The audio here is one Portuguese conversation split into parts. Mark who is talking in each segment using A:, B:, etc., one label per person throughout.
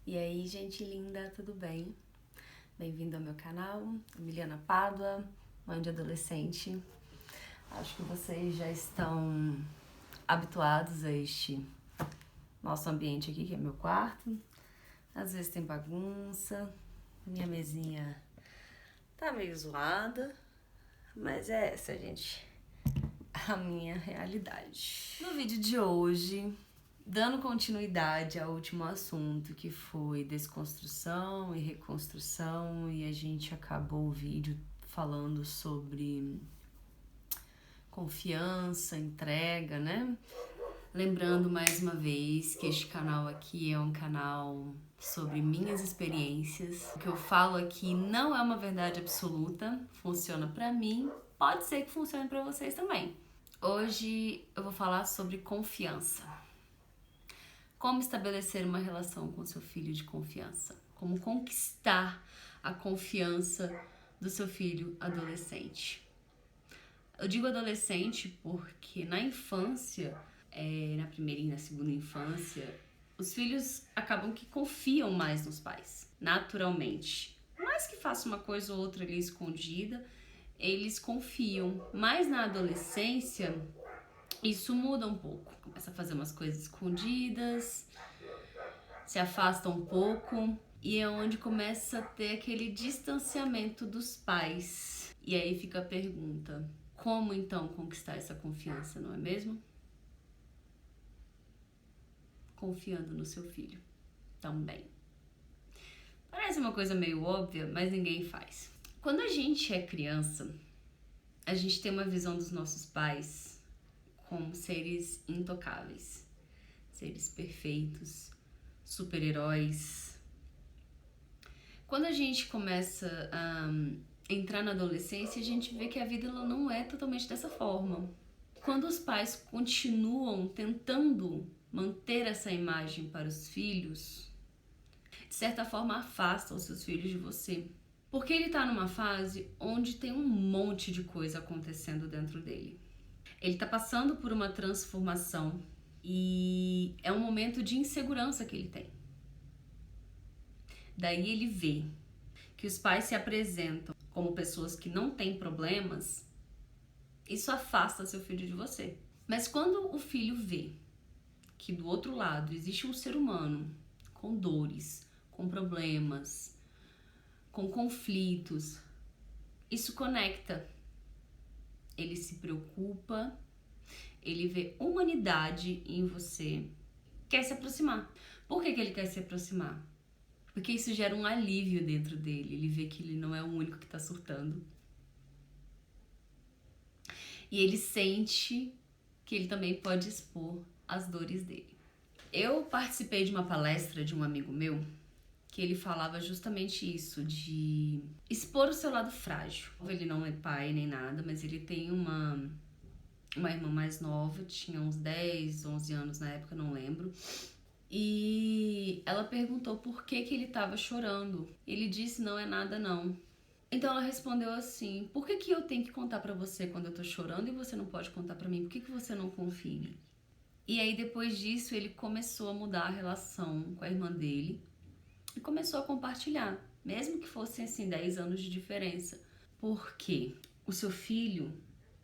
A: E aí, gente linda, tudo bem? Bem-vindo ao meu canal, Emiliana Pádua, mãe de adolescente. Acho que vocês já estão habituados a este nosso ambiente aqui, que é meu quarto. Às vezes tem bagunça, minha mesinha tá meio zoada, mas é essa, gente, a minha realidade. No vídeo de hoje, dando continuidade ao último assunto, que foi desconstrução e reconstrução, e a gente acabou o vídeo falando sobre confiança, entrega, né? Lembrando mais uma vez que este canal aqui é um canal sobre minhas experiências. O que eu falo aqui não é uma verdade absoluta, funciona pra mim, pode ser que funcione pra vocês também. Hoje eu vou falar sobre confiança. Como estabelecer uma relação com seu filho de confiança? Como conquistar a confiança do seu filho adolescente? Eu digo adolescente porque na infância, na primeira e na segunda infância, os filhos acabam que confiam mais nos pais, naturalmente. Por mais que faça uma coisa ou outra ali escondida, eles confiam. Mas na adolescência, isso muda um pouco. Começa a fazer umas coisas escondidas, se afasta um pouco e é onde começa a ter aquele distanciamento dos pais. E aí fica a pergunta: como então conquistar essa confiança, não é mesmo? Confiando no seu filho também. Parece uma coisa meio óbvia, mas ninguém faz. Quando a gente é criança, a gente tem uma visão dos nossos pais como seres intocáveis, seres perfeitos, super-heróis. Quando a gente começa a entrar na adolescência, a gente vê que a vida ela não é totalmente dessa forma. Quando os pais continuam tentando manter essa imagem para os filhos, de certa forma afastam os seus filhos de você. Porque ele está numa fase onde tem um monte de coisa acontecendo dentro dele. Ele está passando por uma transformação e é um momento de insegurança que ele tem. Daí ele vê que os pais se apresentam como pessoas que não têm problemas, isso afasta seu filho de você. Mas quando o filho vê que do outro lado existe um ser humano com dores, com problemas, com conflitos, isso conecta. Ele se preocupa, ele vê humanidade em você, quer se aproximar. Por que ele quer se aproximar? Porque isso gera um alívio dentro dele. Ele vê que ele não é o único que está surtando. E ele sente que ele também pode expor as dores dele. Eu participei de uma palestra de um amigo meu que ele falava justamente isso, de expor o seu lado frágil. Ele não é pai nem nada, mas ele tem uma irmã mais nova, tinha uns 10, 11 anos na época, não lembro. E ela perguntou por que ele estava chorando. Ele disse: não é nada não. Então ela respondeu assim: por que eu tenho que contar pra você quando eu tô chorando e você não pode contar pra mim? Por que você não confia em mim? E aí depois disso ele começou a mudar a relação com a irmã dele e começou a compartilhar, mesmo que fossem assim 10 anos de diferença. Porque o seu filho,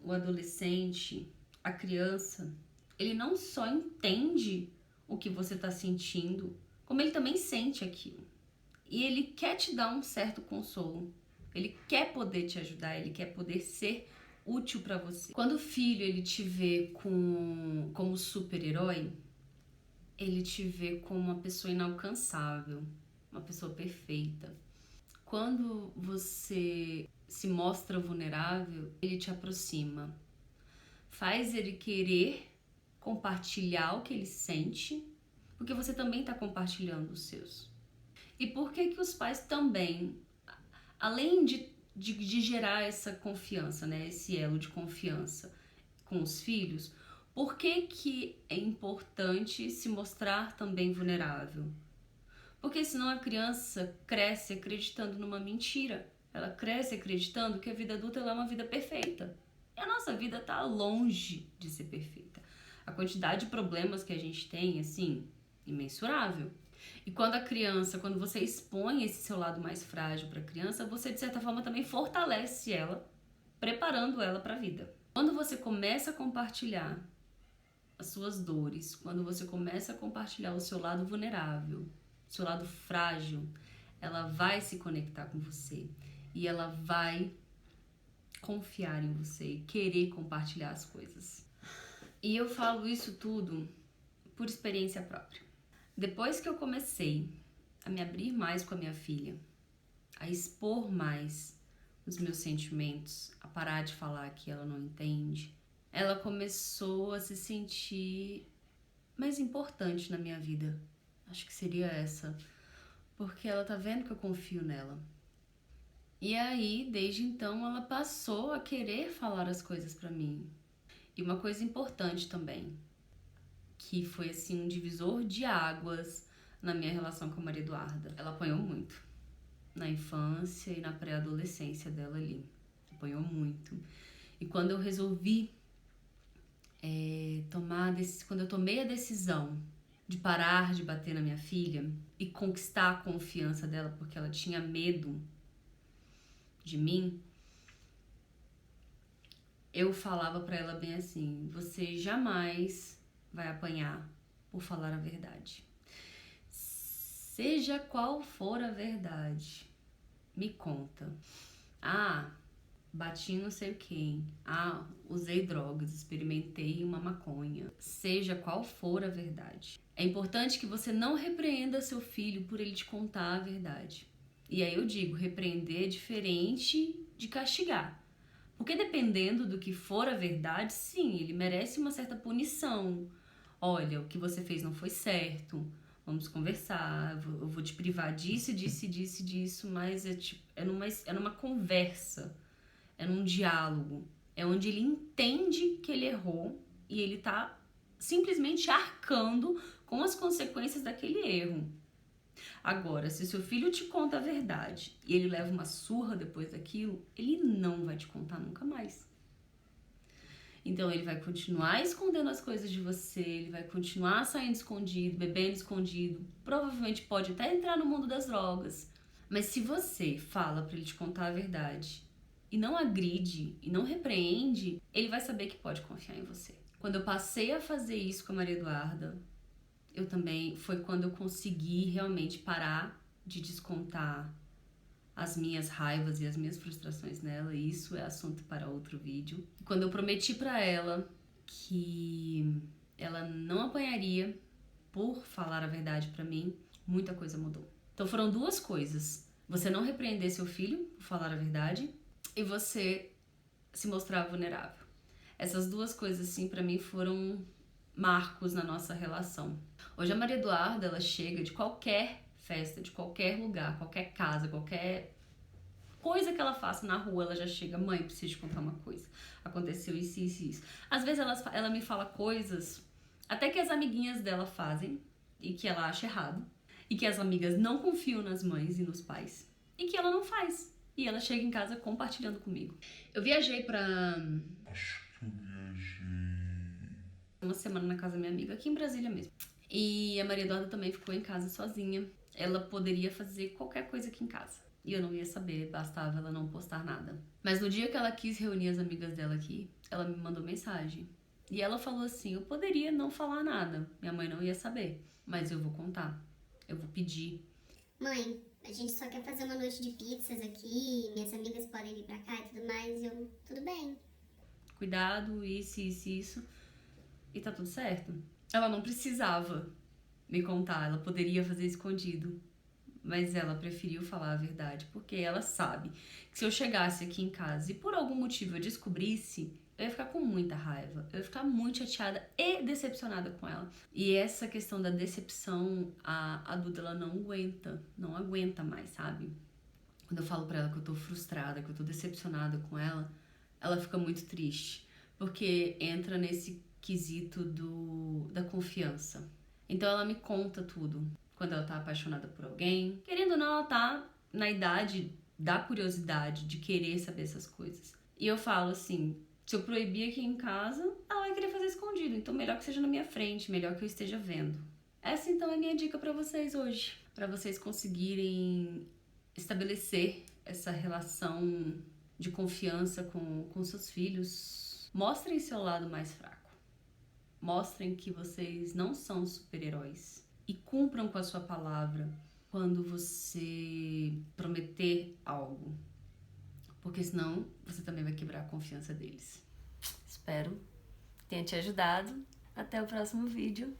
A: o adolescente, a criança, ele não só entende o que você está sentindo, como ele também sente aquilo. E ele quer te dar um certo consolo. Ele quer poder te ajudar, ele quer poder ser útil para você. Quando o filho ele te vê como super-herói, ele te vê como uma pessoa inalcançável, uma pessoa perfeita. Quando você se mostra vulnerável, ele te aproxima. Faz ele querer compartilhar o que ele sente, porque você também está compartilhando os seus. E por que os pais também, além de gerar essa confiança, né, esse elo de confiança com os filhos, por que é importante se mostrar também vulnerável? Porque senão a criança cresce acreditando numa mentira. Ela cresce acreditando que a vida adulta ela é uma vida perfeita. E a nossa vida está longe de ser perfeita. A quantidade de problemas que a gente tem, assim, imensurável. E quando você expõe esse seu lado mais frágil para a criança, você de certa forma também fortalece ela, preparando ela para a vida. Quando você começa a compartilhar as suas dores, quando você começa a compartilhar o seu lado vulnerável, o seu lado frágil, ela vai se conectar com você e ela vai confiar em você e querer compartilhar as coisas. E eu falo isso tudo por experiência própria. Depois que eu comecei a me abrir mais com a minha filha, a expor mais os meus sentimentos, a parar de falar que ela não entende, ela começou a se sentir mais importante na minha vida. Acho que seria essa. Porque ela tá vendo que eu confio nela. E aí, desde então, ela passou a querer falar as coisas pra mim. E uma coisa importante também, que foi assim um divisor de águas na minha relação com a Maria Eduarda. Ela apanhou muito na infância e na pré-adolescência dela ali. Apanhou muito. E quando eu resolvi quando eu tomei a decisão de parar de bater na minha filha e conquistar a confiança dela porque ela tinha medo de mim, eu falava pra ela bem assim: você jamais vai apanhar por falar a verdade. Seja qual for a verdade, me conta. Bati não sei quem. Usei drogas, experimentei uma maconha. Seja qual for a verdade. É importante que você não repreenda seu filho por ele te contar a verdade. E aí eu digo, repreender é diferente de castigar. Porque dependendo do que for a verdade, sim, ele merece uma certa punição. Olha, o que você fez não foi certo. Vamos conversar, eu vou te privar disso, disso, mas é numa conversa. É num diálogo, é onde ele entende que ele errou e ele tá simplesmente arcando com as consequências daquele erro. Agora, se seu filho te conta a verdade e ele leva uma surra depois daquilo, ele não vai te contar nunca mais. Então ele vai continuar escondendo as coisas de você, ele vai continuar saindo escondido, bebendo escondido, provavelmente pode até entrar no mundo das drogas. Mas se você fala pra ele te contar a verdade e não agride e não repreende, ele vai saber que pode confiar em você. Quando eu passei a fazer isso com a Maria Eduarda, foi quando eu consegui realmente parar de descontar as minhas raivas e as minhas frustrações nela. E isso é assunto para outro vídeo. Quando eu prometi pra ela que ela não apanharia por falar a verdade pra mim, muita coisa mudou. Então foram duas coisas: você não repreender seu filho por falar a verdade e você se mostrar vulnerável. Essas duas coisas, assim, pra mim foram marcos na nossa relação. Hoje a Maria Eduarda, ela chega de qualquer festa, de qualquer lugar, qualquer casa, qualquer coisa que ela faça na rua, ela já chega: mãe, preciso te contar uma coisa. Aconteceu isso, isso, isso. Às vezes ela me fala coisas até que as amiguinhas dela fazem e que ela acha errado, e que as amigas não confiam nas mães e nos pais, e que ela não faz. E ela chega em casa compartilhando comigo. Eu viajei uma semana na casa da minha amiga, aqui em Brasília mesmo. E a Maria Eduarda também ficou em casa sozinha. Ela poderia fazer qualquer coisa aqui em casa. E eu não ia saber, bastava ela não postar nada. Mas no dia que ela quis reunir as amigas dela aqui, ela me mandou mensagem. E ela falou assim: eu poderia não falar nada, minha mãe não ia saber, mas eu vou contar, eu vou pedir.
B: Mãe, a gente só quer fazer uma noite de pizzas aqui, minhas amigas podem vir pra cá e tudo mais, tudo bem.
A: Cuidado, isso. E tá tudo certo. Ela não precisava me contar, ela poderia fazer escondido. Mas ela preferiu falar a verdade, porque ela sabe que se eu chegasse aqui em casa e por algum motivo eu descobrisse, eu ia ficar com muita raiva, eu ia ficar muito chateada e decepcionada com ela. E essa questão da decepção, a Duda, ela não aguenta mais, sabe? Quando eu falo pra ela que eu tô frustrada, que eu tô decepcionada com ela, ela fica muito triste, porque entra nesse quesito da confiança. Então ela me conta tudo. Quando ela tá apaixonada por alguém, querendo ou não, ela tá na idade da curiosidade, de querer saber essas coisas. E eu falo assim: se eu proibir aqui em casa, ela vai querer fazer escondido, então melhor que seja na minha frente, melhor que eu esteja vendo. Essa então é a minha dica pra vocês hoje, pra vocês conseguirem estabelecer essa relação de confiança com seus filhos. Mostrem seu lado mais fraco. Mostrem que vocês não são super-heróis e cumpram com a sua palavra quando você prometer algo, porque senão você também vai quebrar a confiança deles. Espero que tenha te ajudado. Até o próximo vídeo.